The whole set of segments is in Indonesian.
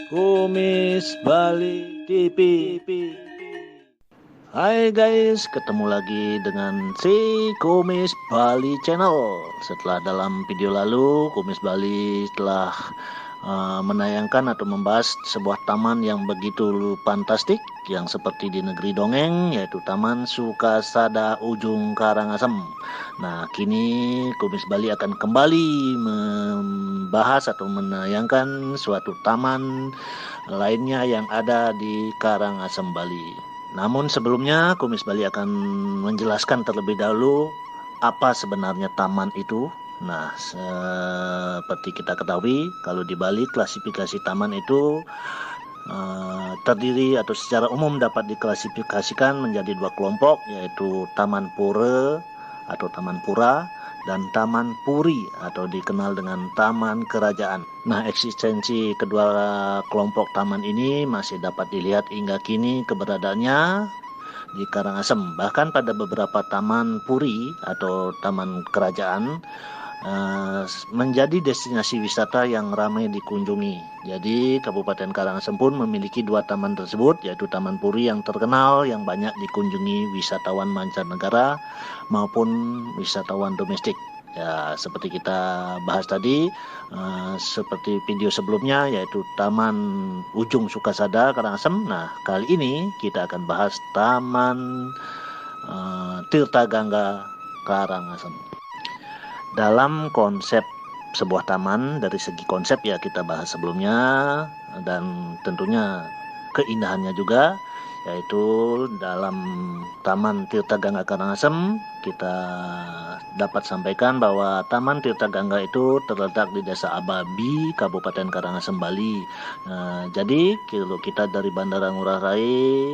Kumis Bali TV. Hai guys, ketemu lagi dengan si Kumis Bali Channel. Setelah dalam video lalu, Kumis Bali telah menayangkan atau membahas sebuah taman yang begitu fantastik yang seperti di negeri dongeng, yaitu Taman Sukasada Ujung Karangasem. Nah, kini Kumis Bali akan kembali membahas atau menayangkan suatu taman lainnya yang ada di Karangasem, Bali. Namun sebelumnya Kumis Bali akan menjelaskan terlebih dahulu apa sebenarnya taman itu. Nah, seperti kita ketahui, kalau di Bali klasifikasi taman itu terdiri atau secara umum dapat diklasifikasikan menjadi dua kelompok, yaitu Taman Pura atau Taman Pura dan Taman Puri atau dikenal dengan Taman Kerajaan. Nah, eksistensi kedua kelompok taman ini masih dapat dilihat hingga kini keberadaannya di Karangasem. Bahkan pada beberapa taman puri atau taman kerajaan menjadi destinasi wisata yang ramai dikunjungi. Jadi Kabupaten Karangasem pun memiliki dua taman tersebut, yaitu Taman Puri yang terkenal yang banyak dikunjungi wisatawan mancanegara maupun wisatawan domestik. Ya, seperti kita bahas tadi, seperti video sebelumnya, yaitu Taman Ujung Sukasada Karangasem. Nah, kali ini kita akan bahas Taman Tirta Gangga Karangasem. Dalam konsep sebuah taman, dari segi konsep ya kita bahas sebelumnya, dan tentunya keindahannya juga, yaitu dalam Taman Tirta Gangga Karangasem kita dapat sampaikan bahwa Taman Tirta Gangga itu terletak di Desa Ababi, Kabupaten Karangasem, Bali. Jadi kalau kita dari Bandara Ngurah Rai,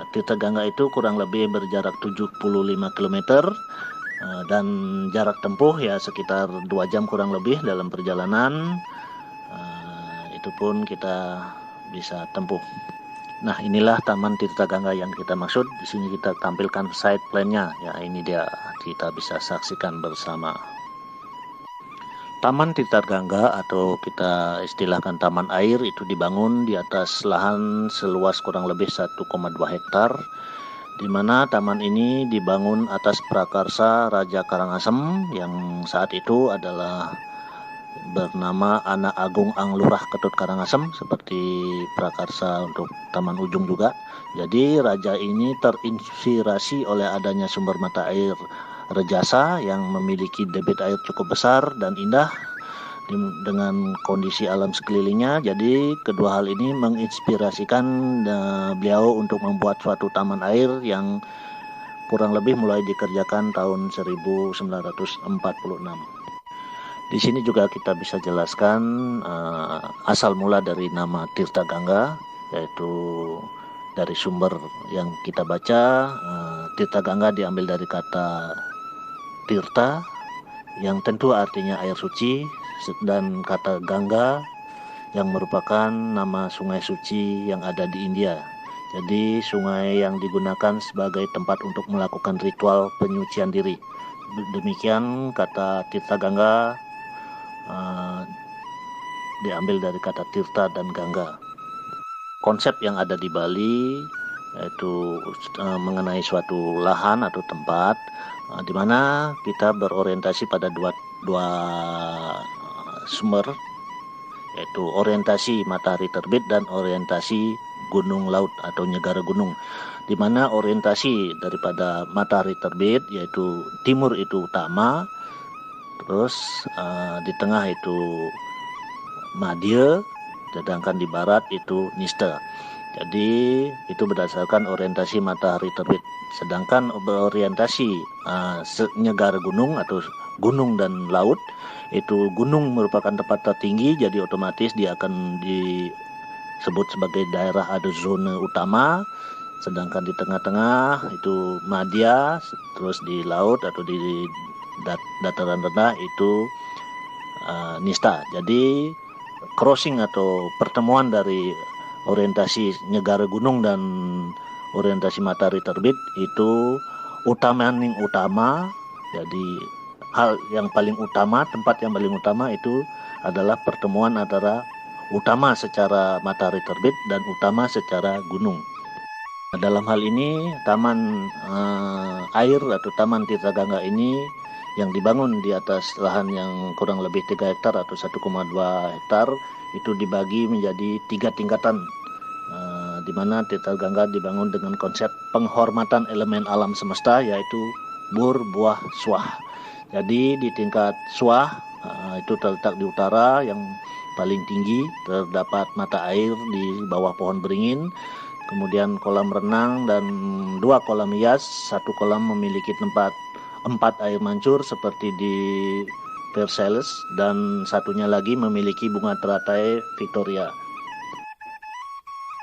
Tirta Gangga itu kurang lebih berjarak 75 km. Dan jarak tempuh ya sekitar 2 jam kurang lebih dalam perjalanan, itu pun kita bisa tempuh. Nah, inilah Taman Tirta Gangga yang kita maksud. Di sini kita tampilkan side plan-nya. Ya, ini dia, kita bisa saksikan bersama. Taman Tirta Gangga atau kita istilahkan taman air itu dibangun di atas lahan seluas kurang lebih 1,2 hektar, di mana taman ini dibangun atas prakarsa Raja Karangasem yang saat itu adalah bernama Anak Agung Anglurah Ketut Karangasem, seperti prakarsa untuk Taman Ujung juga. Jadi raja ini terinspirasi oleh adanya sumber mata air Rejasa yang memiliki debit air cukup besar dan indah dengan kondisi alam sekelilingnya. Jadi kedua hal ini menginspirasikan beliau untuk membuat suatu taman air yang kurang lebih mulai dikerjakan tahun 1946. Di sini juga kita bisa jelaskan asal mula dari nama Tirta Gangga, yaitu dari sumber yang kita baca, Tirta Gangga diambil dari kata Tirta yang tentu artinya air suci, dan kata Gangga yang merupakan nama sungai suci yang ada di India. Jadi sungai yang digunakan sebagai tempat untuk melakukan ritual penyucian diri. Demikian kata Tirta Gangga diambil dari kata Tirta dan Gangga. Konsep yang ada di Bali yaitu mengenai suatu lahan atau tempat di mana kita berorientasi pada dua sumber, yaitu orientasi matahari terbit dan orientasi gunung laut atau negara gunung, di mana orientasi daripada matahari terbit yaitu timur itu utama, terus di tengah itu Madya, sedangkan di barat itu Nista. Jadi itu berdasarkan orientasi matahari terbit. Sedangkan berorientasi negara gunung atau gunung dan laut, itu gunung merupakan tempat tertinggi, jadi otomatis dia akan disebut sebagai daerah ada zona utama. Sedangkan di tengah-tengah itu Madya, terus di laut atau di dataran rendah itu Nista. Jadi crossing atau pertemuan dari orientasi negara gunung dan orientasi matahari terbit itu utama. Jadi hal yang paling utama, tempat yang paling utama itu adalah pertemuan antara utama secara matahari terbit dan utama secara gunung. Dalam hal ini taman air atau taman Tirta Gangga ini yang dibangun di atas lahan yang kurang lebih 3 hektar atau 1,2 hektar itu dibagi menjadi 3 tingkatan, di mana Tirta Gangga dibangun dengan konsep penghormatan elemen alam semesta, yaitu bur, buah, swah. Jadi di tingkat swah itu terletak di utara yang paling tinggi, terdapat mata air di bawah pohon beringin, kemudian kolam renang dan 2 kolam hias. 1 kolam memiliki tempat 4 air mancur seperti di Versailles, dan satunya lagi memiliki bunga teratai Victoria.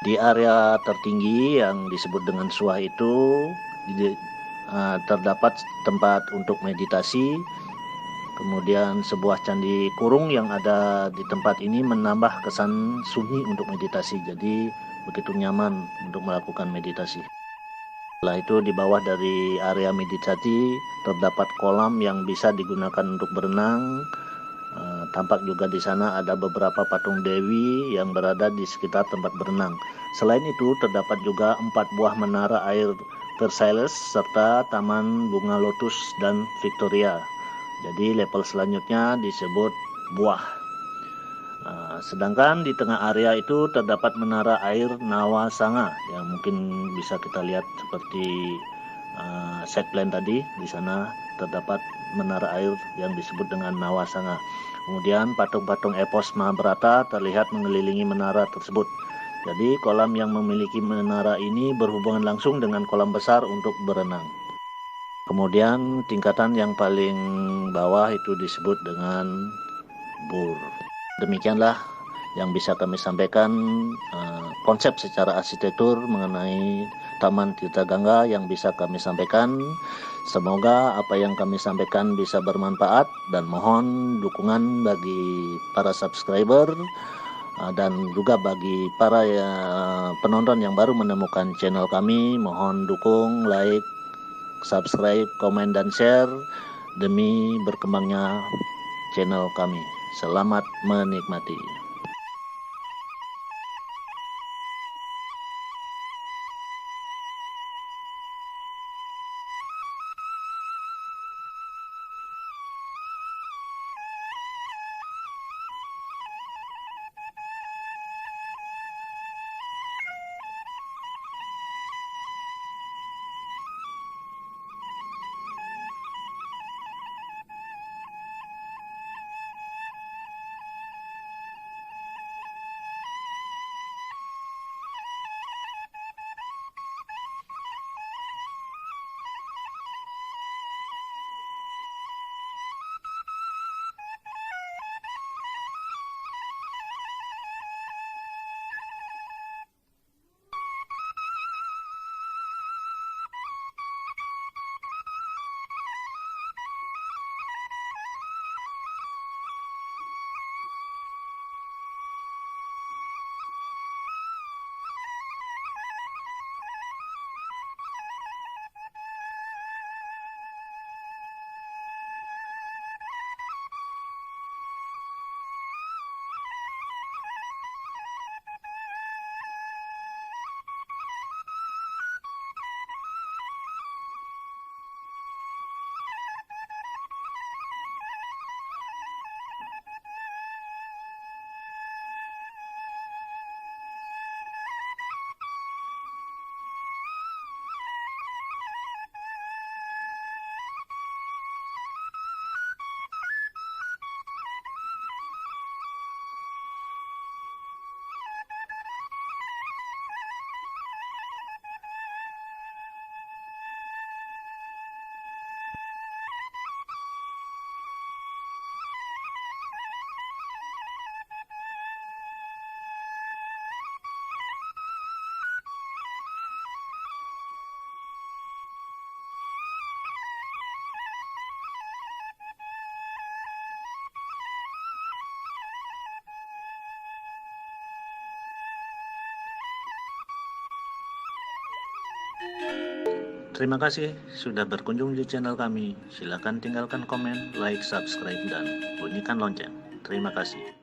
Di area tertinggi yang disebut dengan swah itu terdapat tempat untuk meditasi. Kemudian sebuah candi kurung yang ada di tempat ini menambah kesan sunyi untuk meditasi. Jadi begitu nyaman untuk melakukan meditasi. Setelah itu di bawah dari area meditasi terdapat kolam yang bisa digunakan untuk berenang. Tampak juga di sana ada beberapa patung dewi yang berada di sekitar tempat berenang. Selain itu terdapat juga 4 buah menara air Versailles serta taman bunga lotus dan Victoria. Jadi level selanjutnya disebut buah. Sedangkan di tengah area itu terdapat menara air Nawasanga yang mungkin bisa kita lihat seperti set plan tadi. Di sana terdapat menara air yang disebut dengan Nawasanga. Kemudian patung-patung epos Mahabharata terlihat mengelilingi menara tersebut. Jadi kolam yang memiliki menara ini berhubungan langsung dengan kolam besar untuk berenang. Kemudian tingkatan yang paling bawah itu disebut dengan bur. Demikianlah yang bisa kami sampaikan konsep secara arsitektur mengenai Taman Tirta Gangga yang bisa kami sampaikan. Semoga apa yang kami sampaikan bisa bermanfaat, dan mohon dukungan bagi para subscriber dan juga bagi para penonton yang baru menemukan channel kami. Mohon dukung, like, subscribe, komen, dan share demi berkembangnya channel kami. Selamat menikmati. Terima kasih sudah berkunjung di channel kami. Silakan tinggalkan komen, like, subscribe, dan bunyikan lonceng. Terima kasih.